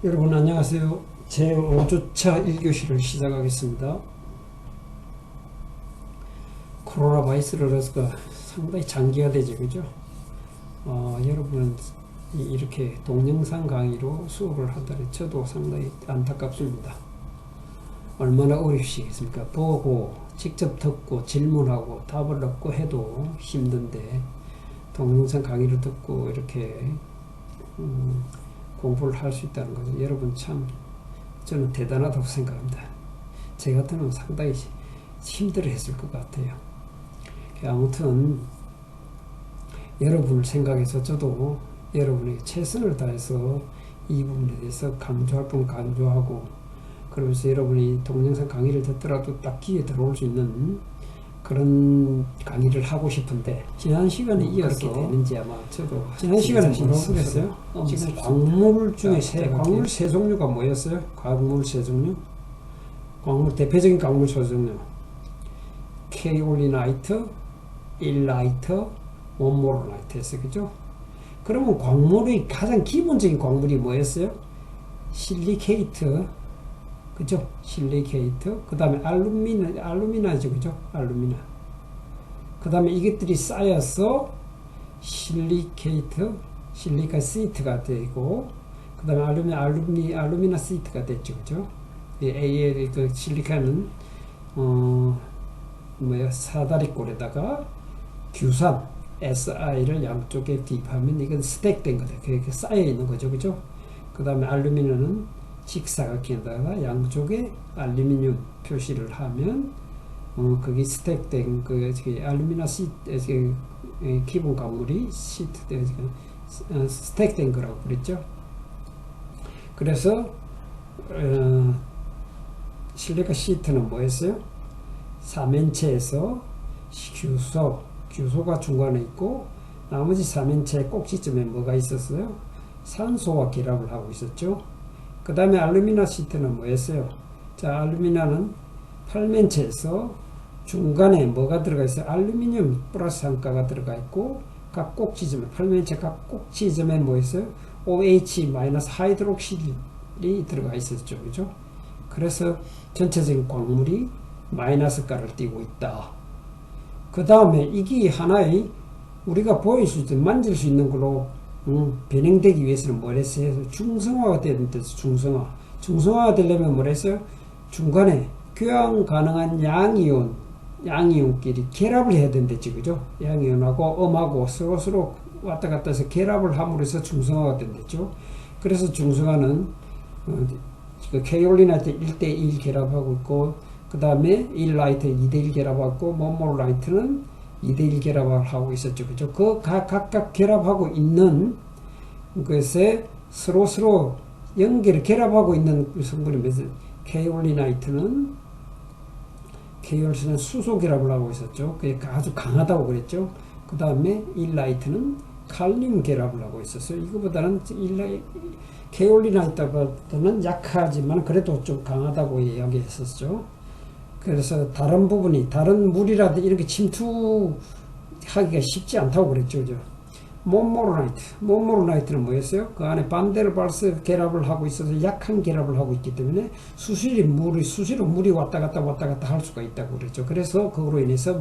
여러분 안녕하세요. 제5주차 1교시를 시작하겠습니다. 코로나 바이러스가 상당히 장기화되죠, 그죠? 여러분은 이렇게 동영상 강의로 수업을 한다니 저도 상당히 안타깝습니다. 얼마나 어려우시겠습니까? 보고 직접 듣고 질문하고 답을 얻고 해도 힘든데 동영상 강의를 듣고 이렇게 공부를 할 수 있다는 거죠. 여러분 참 저는 대단하다고 생각합니다. 제 같으면 상당히 힘들어 했을 것 같아요. 아무튼 여러분을 생각해서 저도 여러분에게 최선을 다해서 이 부분에 대해서 강조할 분 강조하고, 그러면서 여러분이 동영상 강의를 듣더라도 딱 귀에 들어올 수 있는 그런 강의를 하고 싶은데, 지난 시간에 이어서 그렇게 되는지 아마 저도 지난 시간에 뭐라고 그랬어요? 지금 광물 중에 광물 세 종류가 뭐였어요? 광물 세 종류? 대표적인 광물 세 종류: 케이올리나이트, 일라이트, 원모로나이트였어요, 그죠? 그러면 광물의 가장 기본적인 광물이 뭐였어요? 실리케이트, 그죠? 실리케이트, 그 다음에 알루미나죠, 그죠? 알루미나. 그 다음에 이것들이 쌓여서 실리케이트, 실리카 시트가 되고, 그 다음에 알루미나 시트가 됐죠, 그죠? AL, 그 실리카는, 사다리꼴에다가 규산, SI를 양쪽에 대입하면 이건 스택된 거다. 그렇게 쌓여 있는 거죠, 그죠? 그 다음에 알루미늄은 직사각형에다가 양쪽에 알루미늄 표시를 하면 그게 스택된 그 알루미나 시트, 기본 광물이 시트 스택된 거라고 그랬죠. 그래서 실리카 시트는 뭐였어요? 사면체에서 규소가 중간에 있고, 나머지 사면체 꼭지점에 뭐가 있었어요? 산소와 결합을 하고 있었죠. 그 다음에 알루미나 시트는 뭐였어요? 자, 알루미나는 팔면체에서 중간에 뭐가 들어가 있어요? 알루미늄 플러스 한가가 들어가 있고, 각 꼭지점에, 팔면체 각 꼭지점에 뭐였어요? OH 마이너스 하이드록실이 들어가 있었죠, 그죠? 그래서 전체적인 광물이 마이너스가를 띠고 있다. 그 다음에 이게 하나의 우리가 보일 수 있는, 만질 수 있는 걸로 변형되기 위해서는 뭘 했어요? 중성화가 되는 데서 중성화가 되려면 뭘 했어요? 중간에 교환 가능한 양이온끼리 결합을 해야 된댔지, 그죠? 양이온하고 음하고 서로 왔다 갔다 해서 결합을 함으로 해서 중성화가 된댔죠. 그래서 중성화는 케이올리나이트 1대1 결합하고 있고, 그 다음에 일라이트 2대1 결합하고, 원모로나이트는 2대1 결합을 하고 있었죠, 그죠? 각각 결합하고 있는 것에 서로 연결을 결합하고 있는 성분이 몇은, 케이올리나이트는 수소 결합을 하고 있었죠. 그게 아주 강하다고 그랬죠. 그 다음에 일라이트는 칼륨 결합을 하고 있었어요. 이거보다는 케이올리나이트보다는 약하지만 그래도 좀 강하다고 이야기했었죠. 그래서 다른 물이라도 이렇게 침투하기가 쉽지 않다고 그랬죠, 그죠? 몬모로나이트는 뭐였어요? 그 안에 반데르발스 결합을 하고 있어서 약한 결합을 하고 있기 때문에 수시로 물이 왔다 갔다 할 수가 있다고 그랬죠. 그래서 그거로 인해서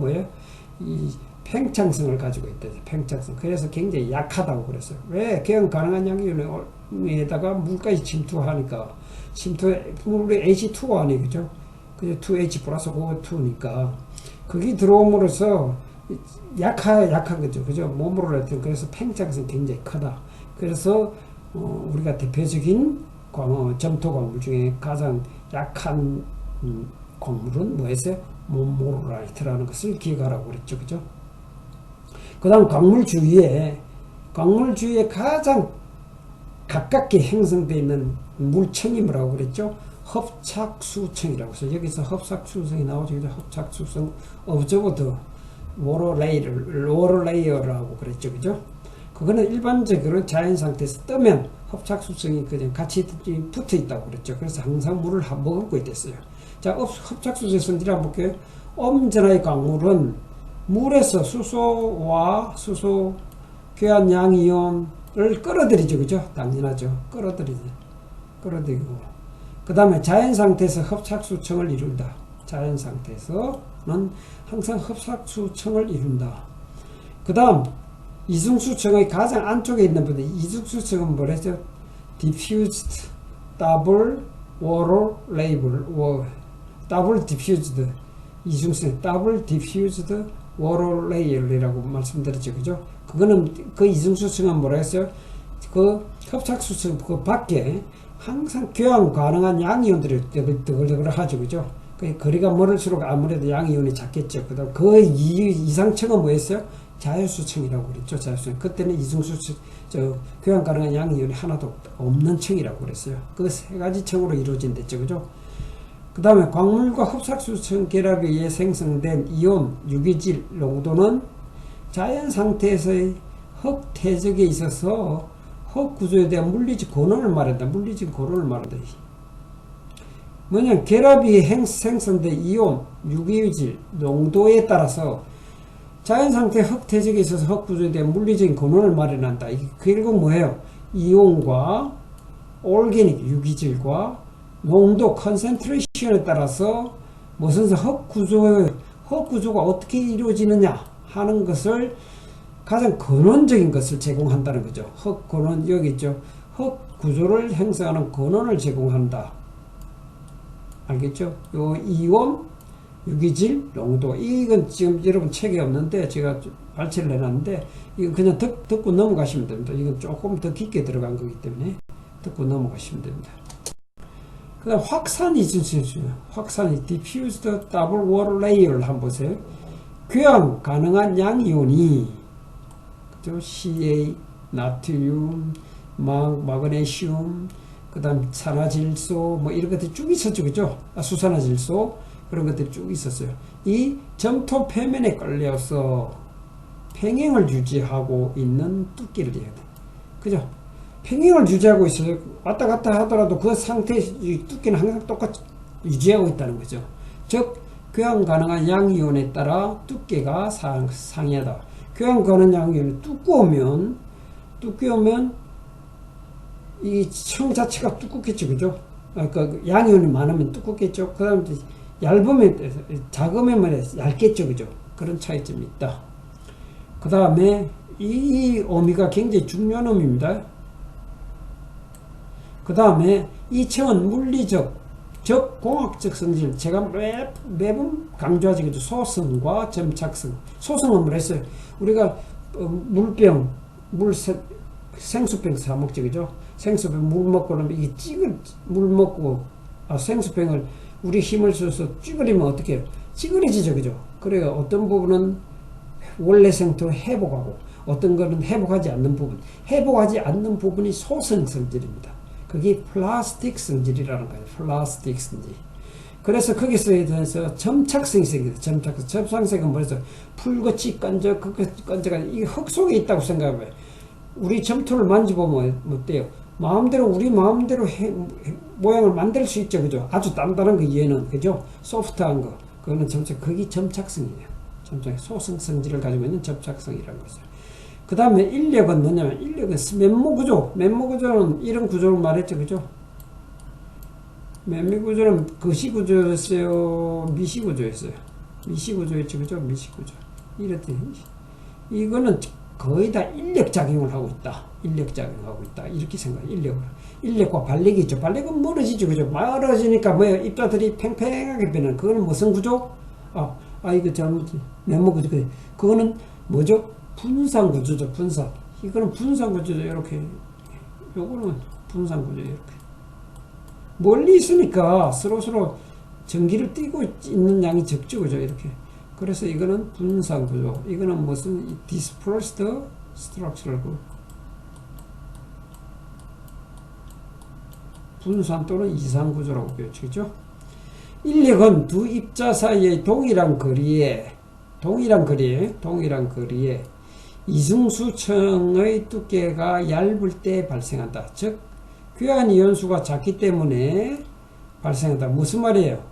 이 팽창성을 가지고 있다. 팽창성. 그래서 굉장히 약하다고 그랬어요. 왜? 교환 가능한 양이온에다가 물까지 침투하니까, 물이 H2O 아니에요, 그죠? 그게 2H 플러스 O2니까 그게 들어옴으로써 약한 거죠, 그죠? 몸으로 그래서 팽창성이 굉장히 크다. 그래서 우리가 대표적인 점토 광물 중에 가장 약한 광물은 뭐였어요? 몬모로나이트라는 것을 기억하라고 그랬죠, 그죠? 그 다음 광물 주위에 가장 가깝게 형성되어 있는 물층이 뭐라고 그랬죠? 합착수층이라고 해서, 여기서 합착수층이 나오죠. 합착수층 observed lower layer라고 그랬죠, 그죠? 그거는 일반적으로 자연 상태에서 뜨면 합착수층이 그냥 같이 붙어 있다고 그랬죠. 그래서 항상 물을 머금고 있댔어요. 자, 합착수층 성질 한번 볼게요. 엄전의 광물은 물에서 수소와 수소 교환 양이온을 끌어들이죠, 그죠? 당연하죠. 끌어들이죠. 끌어들이고, 그 다음에 자연 상태에서 흡착수층을 이룬다. 자연 상태에서는 항상 흡착수층을 이룬다. 그 다음 이중수층의 가장 안쪽에 있는 부분, 이중수층은 뭐랬죠? diffused double wall label, double diffused 이중수층, double diffused wall layer이라고 말씀드렸죠, 그죠? 그거는 그 이중수층은 뭐라 했어요? 그 흡착수층 그 밖에 항상 교환 가능한 양이온들이 뜨글뜨글 하죠, 그죠? 그 거리가 멀을수록 아무래도 양이온이 작겠죠. 그다음 그 이상층은 뭐였어요? 자유수층이라고 그랬죠. 자유수층. 그때는 이중수층, 교환 가능한 양이온이 하나도 없는 층이라고 그랬어요. 그 세 가지 층으로 이루어진댔죠, 그죠? 그 다음에 광물과 흡착수층 결합에 의해 생성된 이온, 유기질 농도는 자연 상태에서의 흙 퇴적에 있어서 흙 구조에 대한 물리적 권원을 말한다. 물리적 권원을 말한다. 뭐냐, 결합이 생성된 이온, 유기질 농도에 따라서 자연 상태 흙 퇴적에 있어서 흙 구조에 대한 물리적인 권원을 마련한다. 이게 결국 뭐예요? 이온과 올게닉 유기질과 농도 컨센트레이션에 따라서 무슨 흙 구조가 어떻게 이루어지느냐 하는 것을 가장 근원적인 것을 제공한다는 거죠. 흙 근원 여기 있죠. 흙 구조를 형성하는 근원을 제공한다. 알겠죠? 요 이온, 유기질, 농도 이건 지금 여러분 책에 없는데 제가 발췌를 해놨는데 이건 그냥 듣고 넘어가시면 됩니다. 이건 조금 더 깊게 들어간 거기 때문에 듣고 넘어가시면 됩니다. 그 다음 확산이 있으시죠. 확산이 diffused double wall layer를 한번 보세요. 교환 가능한 양이온이 그죠? Ca, 나트륨, 마그네슘, 그 다음 산화질소 뭐 이런 것들이 쭉 있었죠, 그죠? 수산화질소 그런 것들이 쭉 있었어요. 이 점토 표면에 걸려서 평행을 유지하고 있는 두께를 얘기해야 돼, 그죠? 평행을 유지하고 있어요. 왔다 갔다 하더라도 그 상태의 두께는 항상 똑같이 유지하고 있다는 거죠. 즉 교환 가능한 양이온에 따라 두께가 상이하다. 교환 가능한 양이온이 두꺼우면 이 층 자체가 두껍겠죠, 그죠? 그러니까 양이온이 많으면 두껍겠죠. 그 다음에 작으면 얇겠죠, 그죠? 그런 차이점이 있다. 그 다음에 이 의미가 굉장히 중요한 의미입니다. 그 다음에 이 층은 물리적, 즉 공학적 성질, 제가 매번 강조하지, 그죠? 소성과 점착성. 소성은 뭐랬어요? 우리가 물병, 생수병 사 먹지, 그죠? 생수병 물 먹고 그러면 이게 물 먹고 생수병을 우리 힘을 써서 찌그리면 어떻게 해요? 찌그러지죠, 그죠? 그래요. 어떤 부분은 원래 상태로 회복하고 어떤 거는 회복하지 않는 부분이 소성 성질입니다. 그게 플라스틱 성질이라는 거예요. 플라스틱 성질. 그래서 거기서 대해서 점착성이 생깁니다. 점착성은 뭐래서 풀같이 건져가 이 흙 속에 있다고 생각해봐요. 우리 점토를 만져보면 어때요? 우리 마음대로 모양을 만들 수 있죠, 그죠? 아주 단단한 거 얘는, 그죠? 소프트한 거, 그거는 그게 점착성이에요. 소성 성질을 가지고 있는 점착성이라는 거죠. 그 다음에 인력은 뭐냐면, 인력은 맨모구조는 이런 구조를 말했죠, 그죠? 맨모구조는 거시구조였어요, 미시구조였어요. 미시구조였죠, 그죠? 미시구조. 이거는 거의 다 인력작용을 하고 있다. 이렇게 생각해요. 인력과 발력이 있죠. 발력은 멀어지죠, 그죠? 멀어지니까 뭐예요? 입자들이 팽팽하게 변하는, 그거는 무슨 구조? 이거 맨모구조. 그거는 뭐죠? 분산구조죠, 분산. 이거는 분산구조죠, 이렇게. 요거는 분산구조, 이렇게. 멀리 있으니까 서로 전기를 띠고 있는 양이 적죠, 그죠? 이렇게. 그래서 이거는 분산구조. 이거는 무슨 dispersed structural group. 분산 또는 이상구조라고 표현하죠. 인력은 두 입자 사이의 동일한 거리에 이중수층의 두께가 얇을 때 발생한다. 즉 교환이온수가 작기 때문에 발생한다. 무슨 말이에요?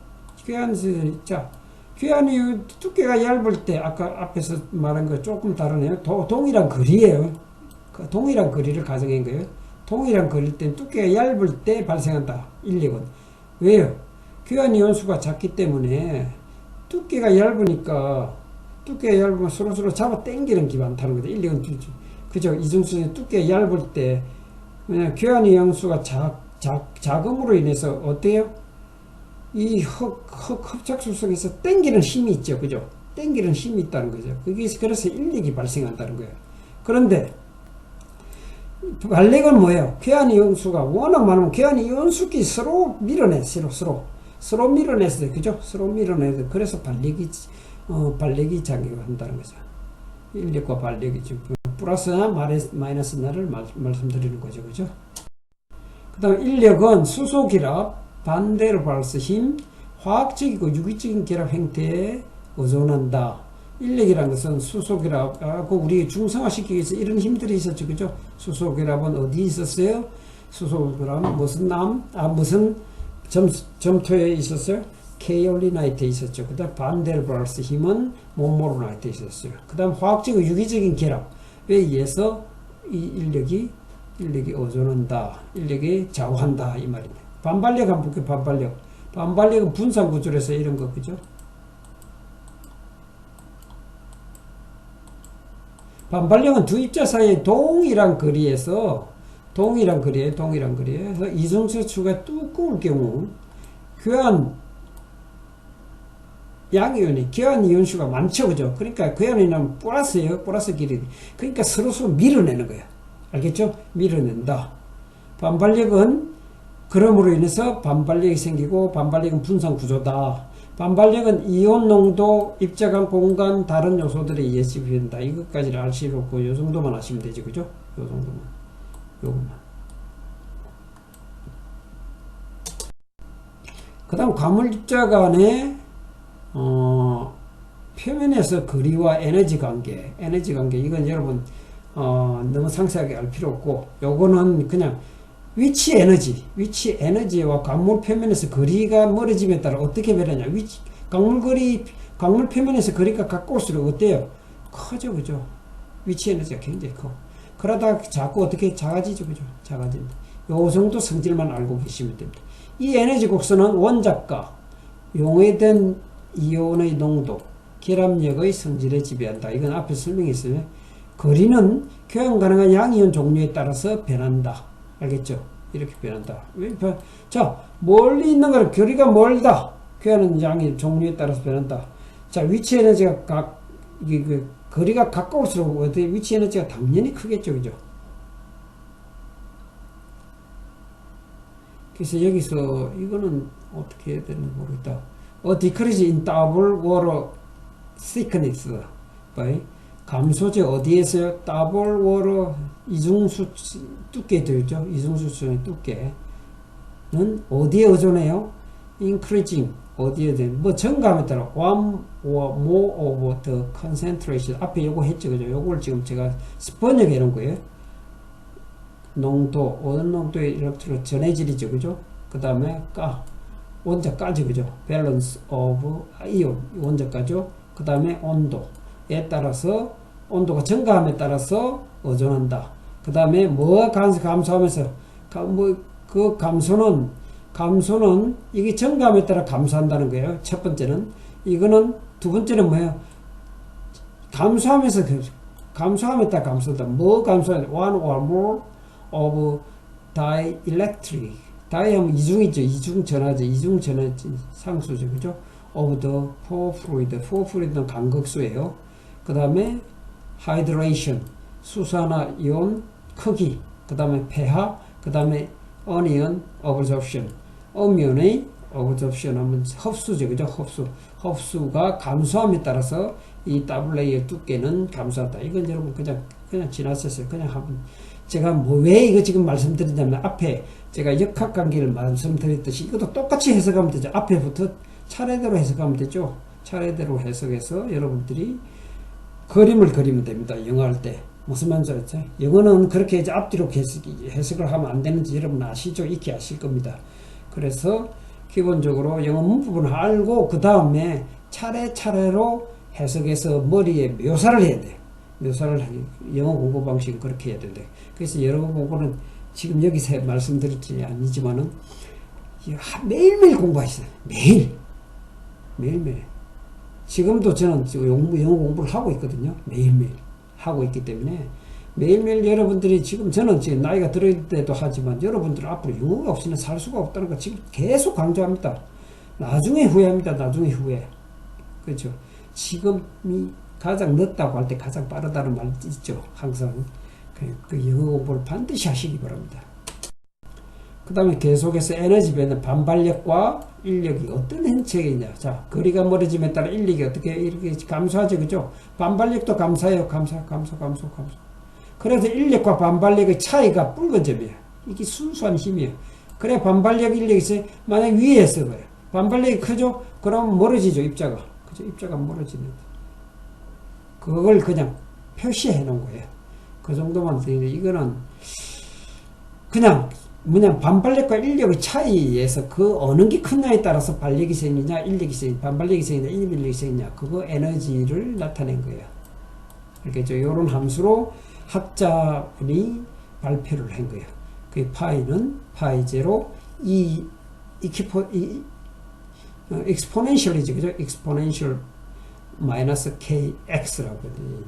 교환이 두께가 얇을 때 아까 앞에서 말한 거 조금 다르네요. 동일한 거리예요. 동일한 거리를 가정한 거예요. 동이랑 거릴 땐 두께가 얇을 때 발생한다. 인력은. 왜요? 교환 이온수가 작기 때문에 두께가 얇으니까 두께가 얇으면 서로서로 잡아 당기는 게 많다는 거죠. 인력은 그죠? 이중수는 두께가 얇을 때 왜냐 교환 이온수가 작음으로 인해서 어때요? 이 흡착수 속에서 당기는 힘이 있죠. 그죠? 당기는 힘이 있다는 거죠. 그게 그래서 인력이 발생한다는 거예요. 그런데 반력은 뭐예요? 교환이온수가 워낙 많으면 교환이온수끼리 서로 밀어내, 서로 밀어내서, 그죠? 서로 밀어내서, 그래서 반력이 작용한다는 거죠. 인력과 반력이 플러스나 마이너스나를 말씀드리는 거죠, 그죠? 그 다음 인력은 수소결합, 반대로 발수 힘, 화학적이고 유기적인 결합 행태에 의존한다. 인력이라는 것은 수소결합하고 우리 중성화시키기 위해서 이런 힘들이 있었죠. 그죠? 수소결합은 어디 있었어요? 수소결합은 무슨 점토에 있었어요? 케이올리나이트에 있었죠. 그 다음 반데르발스 힘은 몬모로나이트에 있었어요. 그 다음 화학적이고 유기적인 결합에 의해서 이 인력이 의존한다. 인력이 좌우한다. 이 말입니다. 반발력 한번 볼게요. 반발력은 분산구조에서 이런 거, 그죠? 반발력은 두 입자 사이의 동일한 거리에서 이중수추가 두꺼울 경우 교환 이온수가 많죠, 그죠? 그러니까 교환이는 플러스 길이. 그러니까 서로 밀어내는 거예요. 알겠죠? 밀어낸다. 반발력은 그럼으로 인해서 반발력이 생기고 반발력은 분산 구조다. 반발력은 이온 농도, 입자간 공간, 다른 요소들에 의해서 변한다. 이것까지를 알 필요 없고, 요 정도만 아시면 되죠. 그죠? 요 정도만. 요것만. 그 다음, 광물 입자 간의, 표면에서 거리와 에너지 관계. 이건 여러분, 너무 상세하게 알 필요 없고, 요거는 그냥 위치 에너지와 광물 표면에서 거리가 멀어짐에 따라 어떻게 변하냐. 광물 표면에서 거리가 가까울수록 어때요? 커져, 그죠? 위치 에너지가 굉장히 커. 그러다 자꾸 어떻게 작아지죠, 그죠? 작아진다. 요 정도 성질만 알고 계시면 됩니다. 이 에너지 곡선은 원자가 용해된 이온의 농도, 결합력의 성질에 지배한다. 이건 앞에 설명했어요. 거리는 교환 가능한 양이온 종류에 따라서 변한다. 알겠죠? 이렇게 변한다. 자, 멀리 있는 거는 거리가 멀다. 교환은 양이 종류에 따라서 변한다. 자, 위치 에너지가 거리가 가까울수록 어떻게 위치 에너지가 당연히 크겠죠, 그죠? 그래서 여기서 이거는 어떻게 해야 되는지 모르겠다. decrease in double water thickness by 감소제 어디에서요? 더블 워러 이중수 두께 되죠. 이중수의 두께는 어디에 의존해요? increasing 어디에 된? 뭐 증가함에 따라 one or more of the concentration 앞에 요거 했죠, 그죠? 요걸 지금 제가 번역해 놓은 거예요. 농도 어느 농도의 일렉트론 전해질이죠, 그죠? 그 다음에 원자까지, 그죠? balance of ion 원자까죠. 그 다음에 온도에 따라서 온도가 증가함에 따라서 의존한다. 그 다음에 뭐가 감소하면서 그 감소는 이게 증가함에 따라 감소한다는 거예요. 첫 번째는. 이거는 두 번째는 뭐예요? 감소함에 따라 감소한다. 뭐 감소하냐? one or more of dielectric. 다이하면 이중이죠. 이중전하죠. 상수죠. 그죠? of the four fluid는 간극수예요. 그 다음에 hydration, 수산화이온 크기, 그 다음에 pH, 그 다음에 anion absorption, 음이온의 absorption 하면 흡수죠. 그죠? 흡수가 감소함에 따라서 이 더블 레이어 두께는 감소한다. 이건 여러분 그냥 지나쳤어요. 그냥 한번 제가 왜 이거 지금 말씀드리냐면 앞에 제가 역학관계를 말씀드렸듯이 이것도 똑같이 해석하면 되죠. 앞에부터 차례대로 해석하면 되죠. 차례대로 해석해서 여러분들이 그림을 그리면 됩니다. 영어 할 때. 무슨 말인지 알죠? 영어는 그렇게 이제 앞뒤로 해석을 하면 안 되는지 여러분 아시죠? 익히 아실 겁니다. 그래서 기본적으로 영어 문법은 알고 그 다음에 차례차례로 해석해서 머리에 묘사를 해야 돼. 영어 공부 방식은 그렇게 해야 된대. 그래서 영어 공부는 지금 여기서 말씀드렸지 아니지만은 매일매일 공부하셨어요. 매일매일. 지금도 저는 영어 공부를 하고 있거든요. 매일매일 하고 있기 때문에 매일매일 여러분들이 지금 저는 지금 나이가 들을 때도 하지만 여러분들 앞으로 영어가 없이는 살 수가 없다는 거 지금 계속 강조합니다. 나중에 후회합니다. 나중에 후회. 그렇죠. 지금이 가장 늦다고 할 때 가장 빠르다는 말 있죠. 항상 그 영어 공부를 반드시 하시기 바랍니다. 그 다음에 계속해서 에너지 변화, 반발력과 인력이 어떤 행책이냐. 자, 거리가 멀어짐에 따라 인력이 어떻게 이렇게 감소하죠. 그죠? 반발력도 감소해요. 감소. 그래서 인력과 반발력의 차이가 붉은 점이에요. 이게 순수한 힘이에요. 그래, 반발력, 인력이 있어요. 만약 위에서 봐요. 반발력이 크죠? 그럼 멀어지죠, 입자가. 그죠? 입자가 멀어지는. 그걸 그냥 표시해 놓은 거예요. 그 정도만 되는데, 이거는 그냥 반발력과 인력의 차이에서 그 어느 게 크냐에 따라서 반력이 생기냐, 인력이 생기냐, 반발력이 생기냐, 인력이 생기냐, 그거 에너지를 나타낸 거예요. 알겠죠? 이런 함수로 학자분이 발표를 한 거예요. 그 파이는 파이 제로 exponential이죠, 그죠? exponential 마이너스 kx라고 하거든요.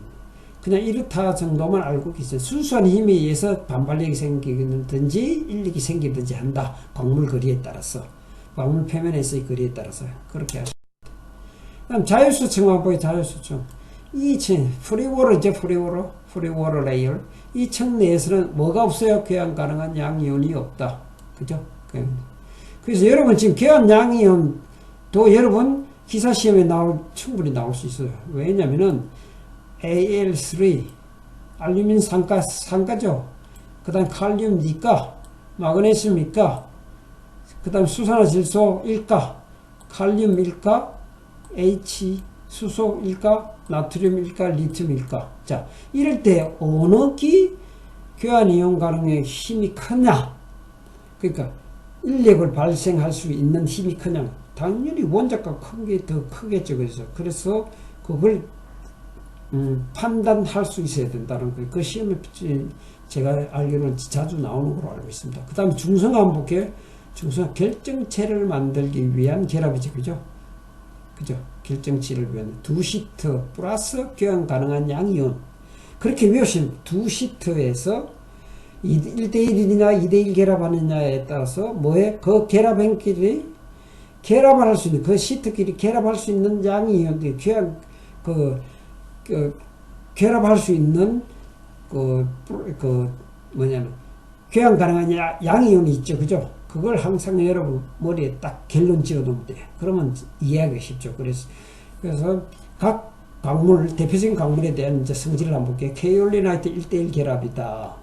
그냥 이렇다 정도만 알고 계세요. 순수한 힘에 의해서 반발력이 생기든지 인력이 생기든지 한다. 광물 거리에 따라서. 광물 표면에서의 거리에 따라서. 그렇게 하십니다. 다음 자유수층 한번 보여. 자유수층. 이 층, 프리워러죠. 프리워러 레이어. 이 층 내에서는 뭐가 없어요? 교환 가능한 양이온이 없다. 그죠? 그래서 여러분 지금 교환 양이온도 여러분 기사 시험에 충분히 나올 수 있어요. 왜냐면은 Al3 알루미늄 산가죠. 그 다음 칼륨 니가, 마그네슘 이가, 그 다음 수산화질소 일가, 칼륨 일가, H 수소 일가, 나트륨 일가, 리튬 일가. 자, 이럴 때 어느 기 교환이온 가능의 힘이 크냐? 그러니까 인력을 발생할 수 있는 힘이 크냐? 당연히 원자가 큰 게 더 크겠죠. 그래서 그걸 판단할 수 있어야 된다는 거예요. 그 시험에 제가 알기로는 자주 나오는 걸로 알고 있습니다. 그 다음에 중성화 한번 볼게요. 중성화 결정체를 만들기 위한 결합이죠. 그죠? 결정체를 위한 두 시트 플러스 교환 가능한 양이온. 그렇게 외우시면 두 시트에서 1대1이냐 2대1 결합하느냐에 따라서 뭐에 그 결합행끼리 결합을 할 수 있는 그 시트끼리 결합할 수 있는 양이온들이 결합할 수 있는 교환 가능한 양이온이 있죠. 그죠? 그걸 항상 여러분 머리에 딱 결론 지어 놓으면 돼요. 그러면 이해하기 쉽죠. 그래서 각 광물, 대표적인 광물에 대한 이제 성질을 한번 볼게요. 케이올리나이트 1대1 결합이다.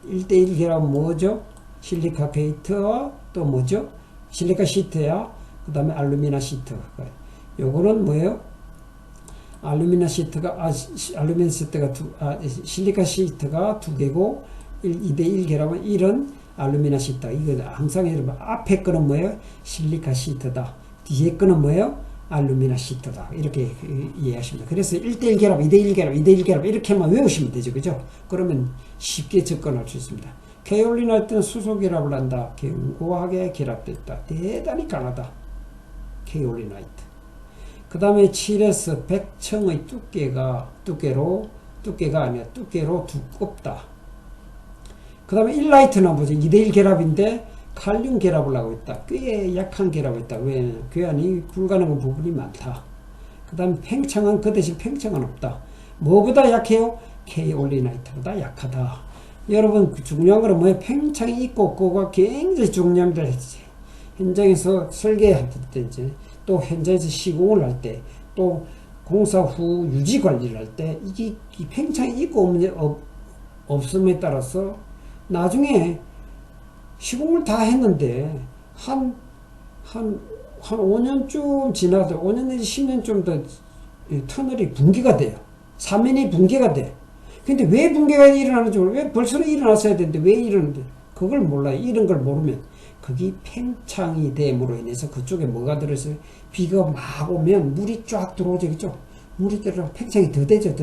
1대1 결합은 뭐죠? 실리카 게이트와 또 뭐죠? 실리카 시트야. 그 다음에 알루미나 시트. 요거는 뭐예요? 실리카 시트가 두 개고 2대1 결합은 1은 알루미나 시트. 이거 항상 여러분 앞에 거는 뭐예요? 실리카 시트다. 뒤에 거는 뭐예요? 알루미나 시트다. 이렇게 이해하십니다. 그래서 1대1 결합, 2대1 결합, 2대1 결합 이렇게만 외우시면 되죠. 그죠? 그러면 쉽게 접근할 수 있습니다. 케이올리나이트는 수소 결합을 한다. 견고하게 결합됐다. 대단히 강하다. 케이올리나이트. 그 다음에 7에서 100층의 두께로 두껍다. 그 다음에 1라이트는 뭐죠? 2대1 결합인데 칼륨 결합을 하고 있다. 꽤 약한 결합이 있다. 왜? 교환이 불가능한 부분이 많다. 그 다음에 팽창은 그 대신 팽창은 없다. 뭐보다 약해요? 케이올리나이트보다 약하다. 여러분 중요한 거는 뭐예요? 팽창이 있고 없고가 굉장히 중요합니다. 현장에서 설계할 때 이제 또 현장에서 시공을 할 때 또 공사 후 유지 관리를 할 때 이게 팽창이 있고 없음에 따라서 나중에 시공을 다 했는데 한 5년쯤 지나도 5년 내지 10년쯤 더 터널이 붕괴가 돼요. 사면이 붕괴가 돼. 근데 왜 붕괴가 일어나는지 몰라. 왜 벌써 일어났어야 되는데 왜 일어나는데 그걸 몰라요. 이런 걸 모르면 거기 팽창이 됨으로 인해서 그쪽에 뭐가 들어있어요? 비가 막 오면 물이 쫙 들어오죠. 그죠? 물이 들어오면 팽창이 더 되죠.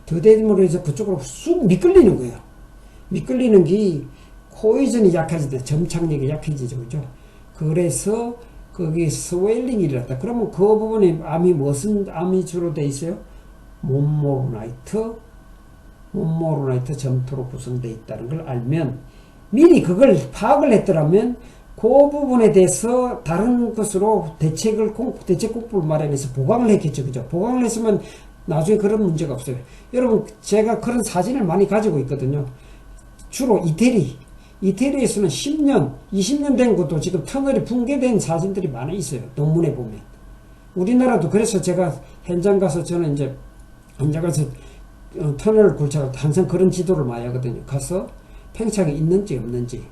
더 됨으로 해서 그쪽으로 쑥 미끌리는 거예요. 미끌리는 게 포이즌이 약해질 때 점착력이 약해지죠. 그죠? 그래서 거기 스웰링이 일어났다. 그러면 그 부분에 암이 무슨 암이 주로 돼 있어요? 몬모로나이트 점토로 구성되어 있다는 걸 알면 미리 그걸 파악을 했더라면 그 부분에 대해서 다른 것으로 대책국부를 마련해서 보강을 했겠죠. 그죠? 보강을 했으면 나중에 그런 문제가 없어요. 여러분, 제가 그런 사진을 많이 가지고 있거든요. 주로 이태리에서는 10년, 20년 된 것도 지금 터널이 붕괴된 사진들이 많이 있어요. 논문에 보면. 우리나라도 그래서 제가 현장 가서 저는 이제 현장 가서 터널 굴착할 때 항상 그런 지도를 많이 하거든요. 가서 팽창이 있는지 없는지,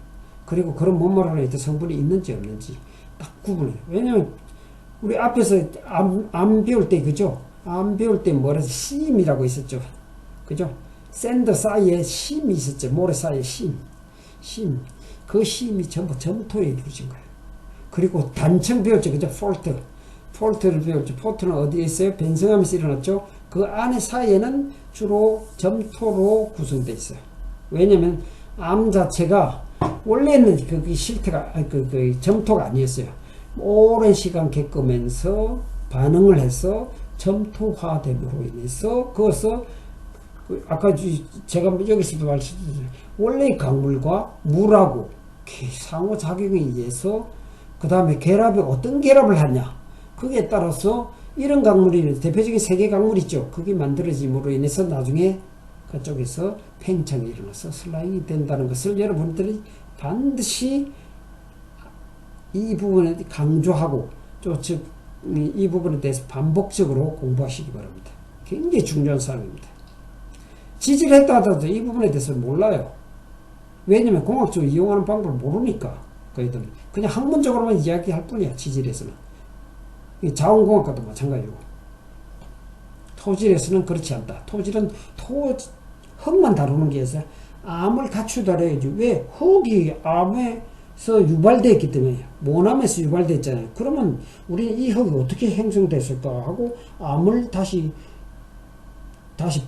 그리고 그런 몬모로나이트 성분이 있는지 없는지 딱 구분해요. 왜냐면 우리 앞에서 암 배울 때, 그죠? 암 배울 때 뭐라 해서 심이라고 있었죠. 그죠? 샌드 사이에 심이 있었죠. 모래 사이에 심. 그 심이 전부 점토에 이루어진 거예요. 그리고 단층 배웠죠. 그죠? 폴트를 배웠죠. 폴트는 어디에 있어요? 변성하면서 일어났죠. 그 안에 사이에는 주로 점토로 구성되어 있어요. 왜냐면 암 자체가 원래는 그 실태가 그 점토가 아니었어요. 오랜 시간 겪으면서 반응을 해서 점토화됨으로 인해서 그것을 아까 제가 여기서도 말씀드렸죠. 원래 강물과 물하고 상호작용에 의해서 그 다음에 결합이 어떤 결합을 하냐, 그게 따라서 이런 강물이 대표적인 세계 강물 있죠. 그게 만들어짐으로 인해서 나중에 그쪽에서 팽창이 일어나서 슬라임이 된다는 것을 여러분들이 반드시 이 부분에 강조하고 즉 이 부분에 대해서 반복적으로 공부하시기 바랍니다. 굉장히 중요한 사항입니다. 지지를 했다 하더라도 이 부분에 대해서 몰라요. 왜냐면 공학적으로 이용하는 방법을 모르니까. 그들은 그냥 학문적으로만 이야기할 뿐이야. 지질에서는. 자원공학과도 마찬가지고. 토질에서는 그렇지 않다. 토질은 흙만 다루는 게 있어요. 암을 갖추다래야지. 왜? 흙이 암에서 유발되었기 때문에, 모남에서 유발됐잖아요. 그러면 우리는 이 흙이 어떻게 형성됐을까 하고 암을 다시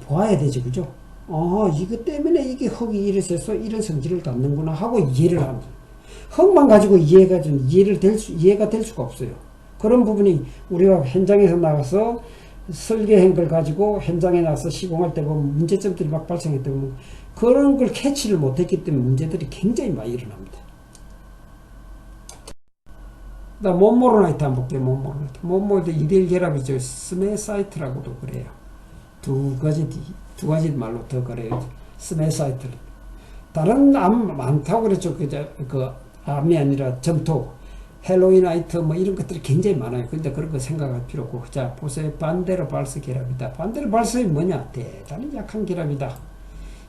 봐야 되지. 그죠? 이거 때문에 이게 흙이 이래서 이런 성질을 갖는구나 하고 이해를 하는 거예요. 흙만 가지고 이해가 될 수가 없어요. 그런 부분이 우리가 현장에서 나가서 설계한 걸 가지고 현장에 나가서 시공할 때 보면 문제점들이 막 발생했다 보면 그런 걸 캐치를 못했기 때문에 문제들이 굉장히 많이 일어납니다. 그다음 몬모로나이트 한번 볼게요. 몬모로나이트 2대1 결합이죠. 스메사이트라고도 그래요. 두 가지 말로 더 그래요. 스메사이트는 다른 암 많다고 그랬죠. 그 암이 아니라 점토, 헬로이나이트 뭐 이런 것들이 굉장히 많아요. 근데 그런 거 생각할 필요 없고, 자 보세요. 반데르발스 결합이다. 반데르발스는 뭐냐? 대단히 약한 결합이다.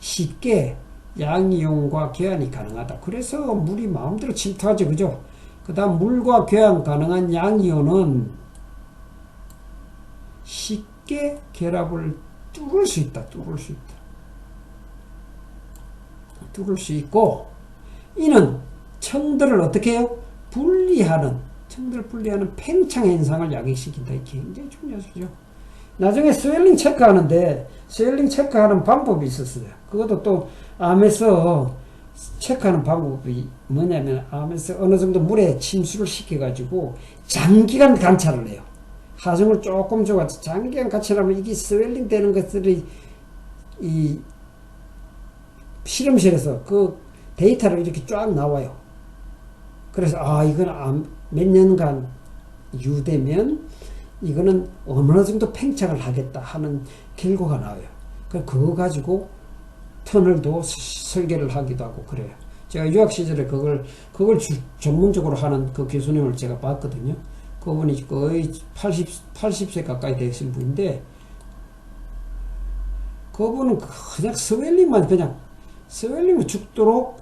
쉽게 양이온과 교환이 가능하다. 그래서 물이 마음대로 침투하죠. 그죠? 그 다음 물과 교환 가능한 양이온은 쉽게 결합을 뚫을 수 있고, 이는 청들을 어떻게 해요? 청들을 분리하는 팽창 현상을 야기시킨다. 굉장히 중요하죠. 나중에 스웰링 체크하는 방법이 있었어요. 그것도 또 암에서 체크하는 방법이 뭐냐면, 암에서 어느 정도 물에 침수를 시켜가지고 장기간 관찰을 해요. 하중을 조금 줘가지고 장기간 관찰하면 이게 스웰링 되는 것들이 이 실험실에서 그 데이터로 이렇게 쫙 나와요. 그래서 이건 몇 년간 유되면 이거는 어느 정도 팽창을 하겠다 하는 결과가 나와요. 그거 가지고 터널도 설계를 하기도 하고 그래요. 제가 유학 시절에 그걸 전문적으로 하는 그 교수님을 제가 봤거든요. 그분이 거의 80세 가까이 되신 분인데, 그분은 그냥 스웰링만 죽도록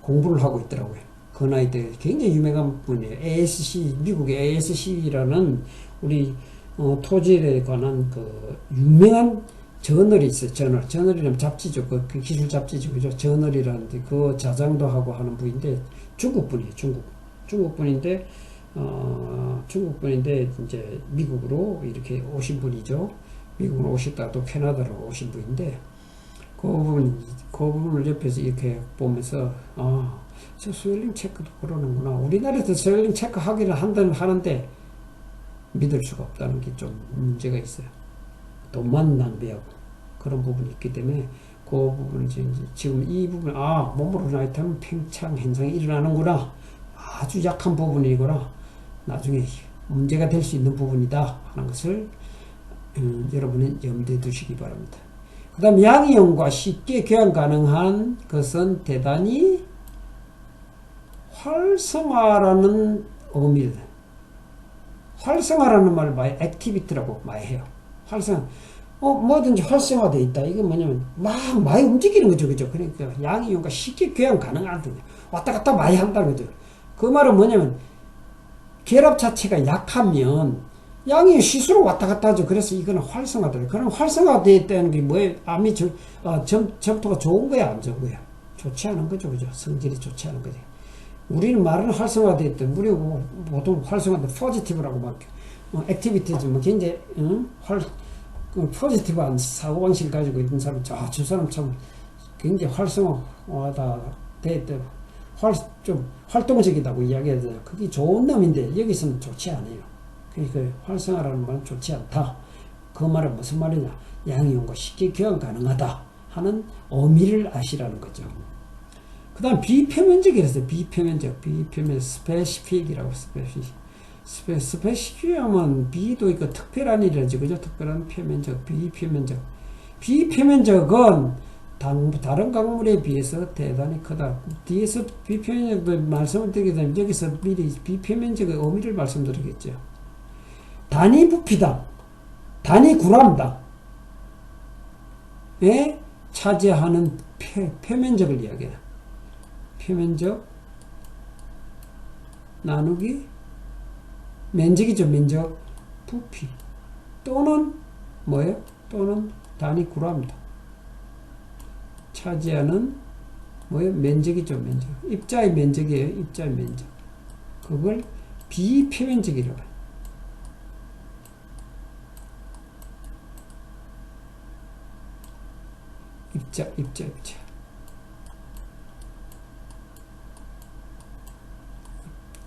공부를 하고 있더라고요. 그 나이 때 굉장히 유명한 분이에요. 미국의 ASC라는 우리 토질에 관한 그 유명한 저널이 있어요. 저널이라면 잡지죠. 그 기술 잡지죠. 그죠? 저널이라는데 그 자장도 하고 하는 분인데 중국 분이에요. 중국 분인데 이제 미국으로 이렇게 오신 분이죠. 미국으로 오셨다가 또 캐나다로 오신 분인데, 그 부분을 옆에서 이렇게 보면서, 저 스웰링 체크도 그러는구나. 우리나라에서 스웰링 체크 하기를 하는데 믿을 수가 없다는 게 좀 문제가 있어요. 돈만 낭비하고 그런 부분이 있기 때문에 그 부분을 지금 이 부분, 몸으로 나타나면 팽창 현상이 일어나는구나. 아주 약한 부분이구나. 나중에 문제가 될 수 있는 부분이다 하는 것을 여러분은 염두에 두시기 바랍니다. 그 다음 양이온과 쉽게 교환 가능한 것은 대단히 활성화라는 의미를, 활성화라는 말을 많이 액티비티라고 많이 해요. 활성, 뭐든지 활성화되어 있다. 이게 뭐냐면 많이 움직이는 거죠, 그죠? 그러니까 양이온과 쉽게 교환 가능한, 왔다 갔다 많이 한다는 거죠. 그 말은 뭐냐면 결합 자체가 약하면 양이 스스로 왔다 갔다 하죠. 그래서 이거는 활성화다. 그럼 활성화되어 있다는 게 뭐예요? 암이 점토가 좋은 거야, 안 좋은 거야? 좋지 않은 거죠, 그죠? 성질이 좋지 않은 거죠. 우리는 말은 활성화되어 있다. 우리 보통 활성화돼 포지티브라고 막 액티비티즈 뭐 굉장히 포지티브한 사고방식 가지고 있는 사람, 저 사람 참 굉장히 활성화다 돼 있다. 좀 활동적이다고 이야기해요. 그게 좋은 놈인데 여기서는 좋지 않아요. 그러니까 활성화라는 말은 좋지 않다. 그 말은 무슨 말이냐? 양이온과 쉽게 교환 가능하다 하는 의미를 아시라는 거죠. 그 다음 비표면적이라서 비표면적, 스페시픽이라고 스페시픽하면 비도 있고 특별한 일이라지, 그죠? 특별한 표면적, 비표면적은 다른 강물에 비해서 대단히 크다. 뒤에서 비표면적도 말씀을 드리게 되면 여기서 미리 비표면적의 의미를 말씀드리겠죠. 단위 부피당, 단위 구람당 에 차지하는 표면적을 이야기해요. 표면적 나누기 면적이죠. 면적 부피 또는 뭐예요? 또는 단위 구람당 차지하는 뭐예요? 면적이죠. 면적. 입자의 면적이에요. 입자의 면적. 그걸 비표면적이라고 해요. 입자.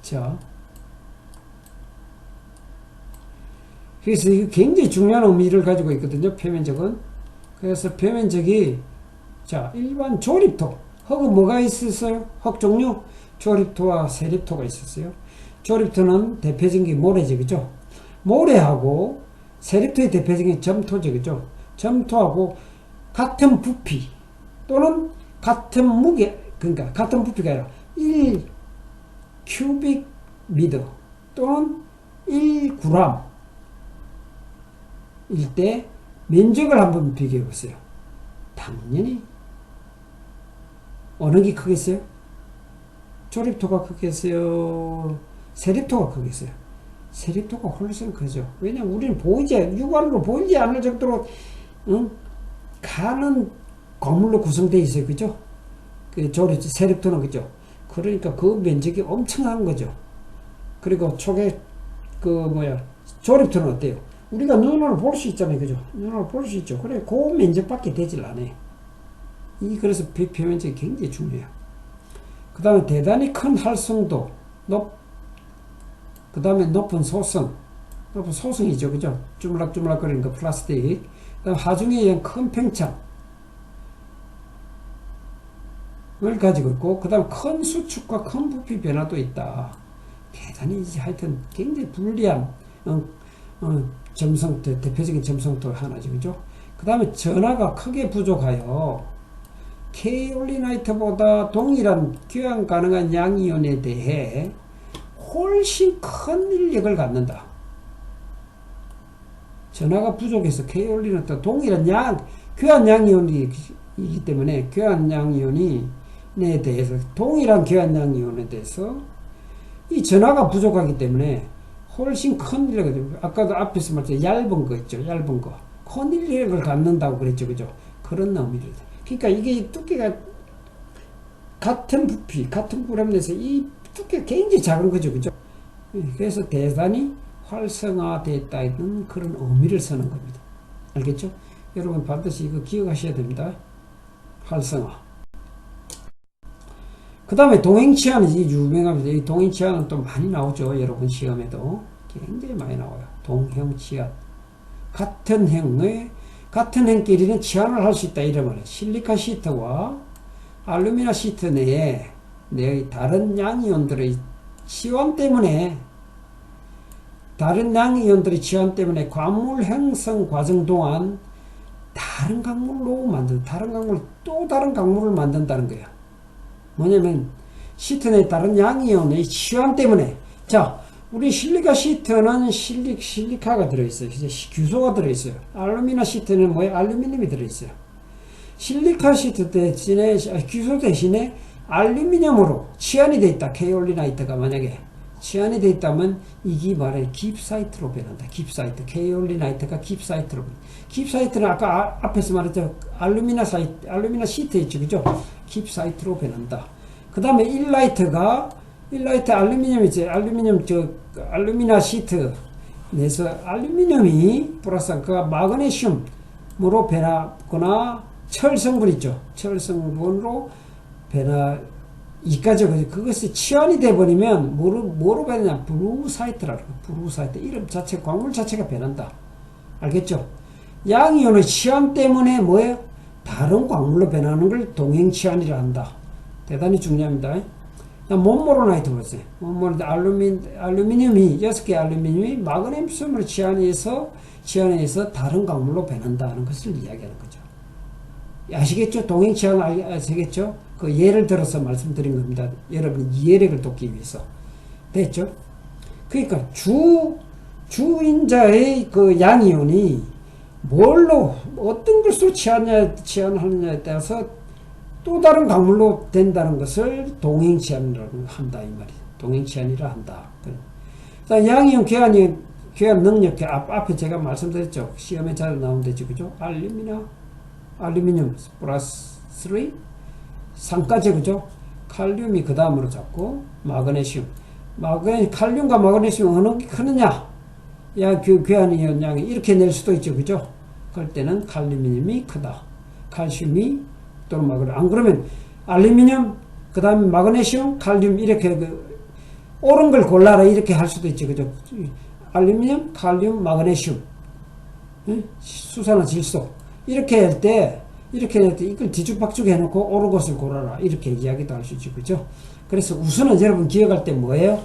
자, 그래서 이거 굉장히 중요한 의미를 가지고 있거든요. 표면적은. 그래서 표면적이 일반 조립토. 흙은 뭐가 있었어요? 흙 종류? 조립토와 세립토가 있었어요. 조립토는 대표적인 게 모래죠, 그죠? 모래하고 세립토의 대표적인 게 점토죠, 그죠? 점토하고 같은 부피 또는 같은 무게, 그러니까 같은 부피가 아니라 1 큐빅 미터 또는 1g 일 때 면적을 한번 비교해 보세요. 당연히 어느 게 크겠어요? 조립토가 크겠어요? 세립토가 크겠어요? 세립토가 훨씬 크죠. 왜냐면 우리는 육안으로 보이지 않을 정도로 가는 건물로 구성되어 있어요. 그죠? 세립토는 그죠? 그러니까 그 면적이 엄청난 거죠. 그리고 조립토는 어때요? 우리가 눈으로 볼 수 있잖아요. 그죠? 눈으로 볼 수 있죠. 그래, 그 면적밖에 되질 않아요. 그래서 표면적이 굉장히 중요해요. 그 다음에 대단히 큰 활성도, 그 다음에 높은 소성이죠. 그죠? 주물락주물락 거리는 거 플라스틱. 그 다음 하중에 의한 큰 팽창. 을 가지고 있고, 그 다음 큰 수축과 큰 부피 변화도 있다. 대단히 하여튼 굉장히 불리한 대표적인 점성토 하나죠. 그죠? 그 다음에 전하가 크게 부족하여 케이올리나이트보다 동일한 교환 가능한 양이온에 대해 훨씬 큰 인력을 갖는다. 전하가 부족해서 케이올리나이트와 동일한 교환 양이온이기 때문에 교환 양이온에 대해서 동일한 교환 양이온에 대해서 이 전하가 부족하기 때문에 훨씬 큰 인력을, 아까도 앞에서 말했죠. 얇은 거 있죠. 얇은 거. 큰 인력을 갖는다고 그랬죠. 그죠? 그런 의미를. 그러니까 이게 두께가 같은 부피, 같은 구람에서 이 두께가 굉장히 작은 거죠. 그죠? 그래서 대단히 활성화되었다는 그런 의미를 쓰는 겁니다. 알겠죠? 여러분 반드시 이거 기억하셔야 됩니다. 활성화. 그 다음에 동행치안이 유명합니다. 이 동행치안은 또 많이 나오죠. 여러분 시험에도 굉장히 많이 나와요. 동형치안. 같은 행끼리는 치안을 할 수 있다 이런 말이에요. 실리카 시트와 알루미늄 시트 내에 다른 양이온들의 치환 때문에 광물 형성 과정 동안 다른 강물을 만든다는 거예요. 뭐냐면 시트 내 다른 양이온의 치환 때문에. 자, 우리 실리카 시트는 실리카가 들어있어요. 규소가 들어있어요. 알루미늄 시트는 뭐예요? 알루미늄이 들어있어요. 실리카 시트 대신에 규소 대신에 알루미늄으로 치환이 되어 있다. 케이올리나이트가 만약에 치환이 되어 있다면 이게 말해 깁사이트로 변한다. 깁사이트. 케이올리나이트가 깁사이트로 변한다. 깁사이트는 아까 앞에서 말했죠. 알루미늄 시트 있죠. 그죠? 깁사이트로 변한다. 그 다음에 일라이트 알루미늄이지. 알루미늄 시트 내서 알루미늄이 플러스 그 마그네슘으로 변하거나 철성분 있죠. 철성분으로 변화 이까지 그것이 치환이 돼버리면 뭐로 변하냐? 브루사이트라고. 브루사이트 이름 자체 광물 자체가 변한다. 알겠죠? 양이온의 치환 때문에 뭐예요? 다른 광물로 변하는 걸 동행치환이라 한다. 대단히 중요합니다. 몬모로나이트 보세요. 알루미늄이 6개 알루미늄이 마그네슘으로 치환해서 다른 광물로 변한다는 것을 이야기하는 거죠. 아시겠죠? 동행치환 아시겠죠? 그 예를 들어서 말씀드린 겁니다. 여러분 이해력을 돕기 위해서. 됐죠? 그러니까 주인자의 그 양이온이 어떤 것으로 치환하느냐에 따라서 또 다른 광물로 된다는 것을 동행치환이라고 한다 이 말이에요. 동행치환이라 한다. 자, 양이온 교환 능력 앞에 제가 말씀드렸죠. 시험에 잘 나온대죠. 그죠? 알루미늄 플러스 3까지 그죠? 칼륨이 그 다음으로 잡고 마그네슘. 칼륨과 마그네슘 어느 게 크느냐? 교환이온 양이 이렇게 낼 수도 있죠. 그죠? 그럴 때는 칼륨이 크다. 칼슘이 또는 마그네슘. 안 그러면 알루미늄 그 다음에 마그네슘 칼륨 이렇게 옳은 걸 골라라 이렇게 할 수도 있죠. 그죠? 알루미늄 칼륨 마그네슘 수산화질소 이렇게 할 때 이걸 뒤죽박죽 해놓고 옳은 것을 고르라 이렇게 이야기도 할 수 있죠. 그죠? 그래서 우선은 여러분 기억할 때 뭐예요?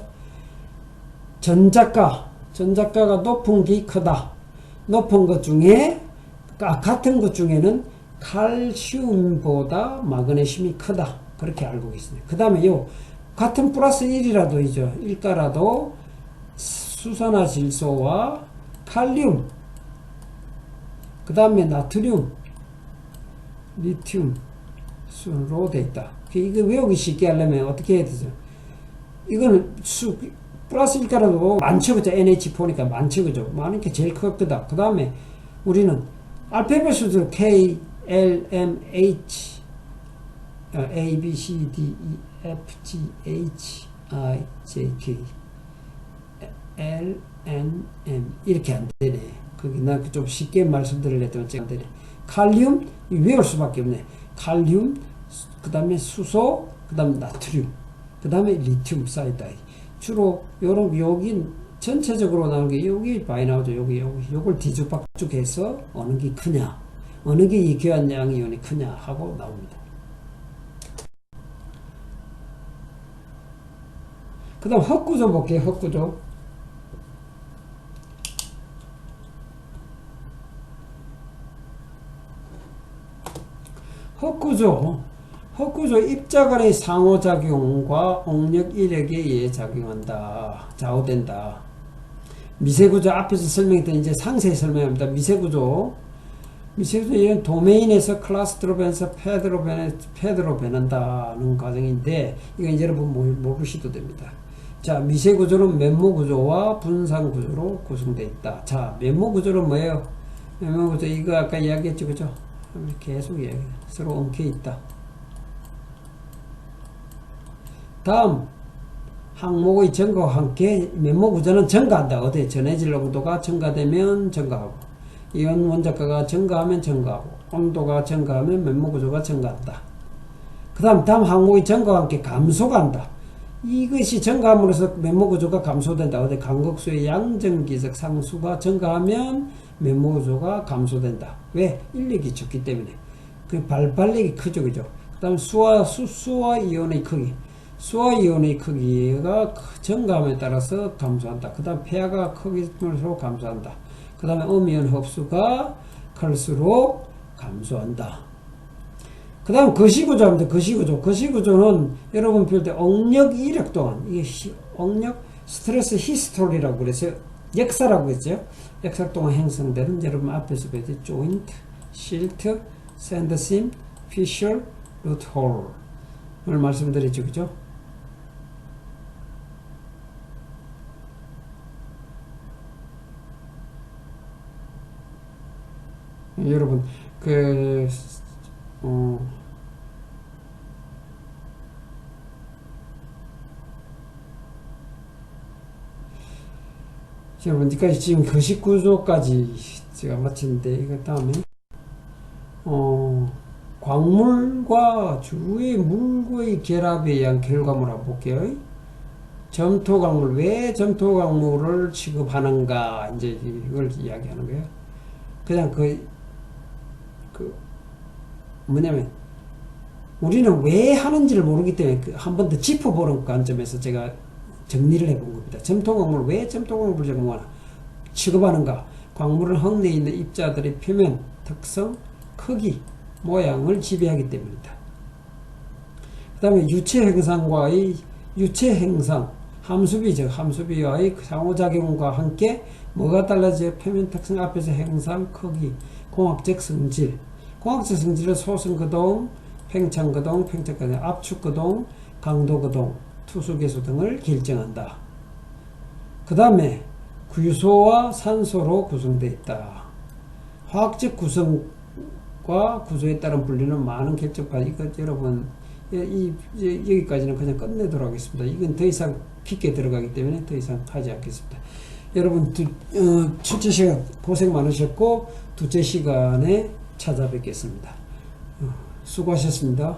전자가가 높은 게 크다. 높은 것 중에 같은 것 중에는 칼슘보다 마그네슘이 크다. 그렇게 알고 계십니다. 그 다음에 같은 플러스 1이라도 일가라도 수산화질소와 칼륨 그 다음에 나트륨 리튬 순으로 되어 있다. 이거 외우기 쉽게 하려면 어떻게 해야 되죠? 이거는 플러스 1가라도 많죠. 그죠? NH4니까 많죠. 그죠? 많은 게 제일 크거다. 그 다음에 우리는 알파벳 순으로 K, L, M, H A, B, C, D, E, F, G, H, I, J, K L, N, M 이렇게 안 되네. 나 좀 쉽게 말씀드리려고 했더니 안 되네. 칼륨 외울 수밖에 없네. 칼륨 그 다음에 수소 그 다음에 나트륨 그 다음에 리튬 사이다이 주로 여기 전체적으로 나오는 게 여기 많이 나오죠. 요걸 뒤죽박죽해서 어느 게 크냐 어느 게 이 교환 양이온이 크냐 하고 나옵니다. 그 다음 헛구조 볼게요. 헛구조 입자 간의 상호작용과 응력 이력에 의해 작용한다. 좌우된다. 미세구조 앞에서 설명했던 이제 상세히 설명합니다. 미세구조 이런 도메인에서 클러스터로 변해서 패드로 변한다는 과정인데 이건 여러분 모르셔도 됩니다. 자, 미세구조는 면모구조와 분산구조로 구성되어 있다. 자, 면모구조는 뭐예요? 면모구조 이거 아까 이야기했죠. 그죠? 계속 이야기해. 서로 엉켜 있다. 다음 항목의 증가와 함께 면모구조는 증가한다. 어디 전해질 농도가 증가되면 증가하고 이온 원자가가 증가하면 증가하고 온도가 증가하면 면모 구조가 증가한다. 그 다음 항목이 증가와 함께 감소가 한다. 이것이 증가함으로써 면모 구조가 감소된다. 어디 간극수의 양전기적 상수가 증가하면 면모 구조가 감소된다. 왜? 인력이 적기 때문에. 그 발력이 크죠, 그죠? 그 다음 수와 이온의 크기. 수와 이온의 크기가 증가함에 따라서 감소한다. 그 다음 폐하가 크기물수록 감소한다. 그 다음에 음이온 흡수가 클수록 감소한다. 그 다음 거시구조입니다. 거시구조는 여러분 배울 때 억력 이력 동안, 이게 억력 스트레스 히스토리라고 그래서 역사라고 했죠. 역사 동안 형성되는 여러분 앞에서 배웠죠. 조인트, 실트, 샌드심, 피셔, 루트홀 을 말씀드렸죠. 그죠? 여러분 여러분까지 지금 거식 구조까지 제가 마쳤는데 이거 다음에 광물과 주위의 물과의 결합에 의한 결과물 한번 볼게요. 점토광물, 왜 점토광물을 취급하는가 이제 이걸 이야기하는 거예요. 그냥 뭐냐면 우리는 왜 하는지를 모르기 때문에 한 번 더 짚어보는 관점에서 제가 정리를 해본 겁니다. 점토광물, 왜 점토광물을 취급하는가? 광물은 흙내에 있는 입자들의 표면, 특성, 크기, 모양을 지배하기 때문이다. 그 다음에 유체 형상과의 유체 형상, 함수비와의 상호작용과 함께 뭐가 달라져요? 표면 특성 앞에서 형상, 크기, 공학적 성질. 공학적 성질은 소승거동, 팽창거동, 압축거동, 강도거동, 투수계수 등을 결정한다. 그 다음에 구유소와 산소로 구성되어 있다. 화학적 구성과 구조에 따른 분리는 많은 결정파. 이거 여러분 여기까지는 그냥 끝내도록 하겠습니다. 이건 더 이상 깊게 들어가기 때문에 더 이상 하지 않겠습니다. 여러분 첫째 시간 고생 많으셨고 둘째 시간에 찾아뵙겠습니다. 수고하셨습니다.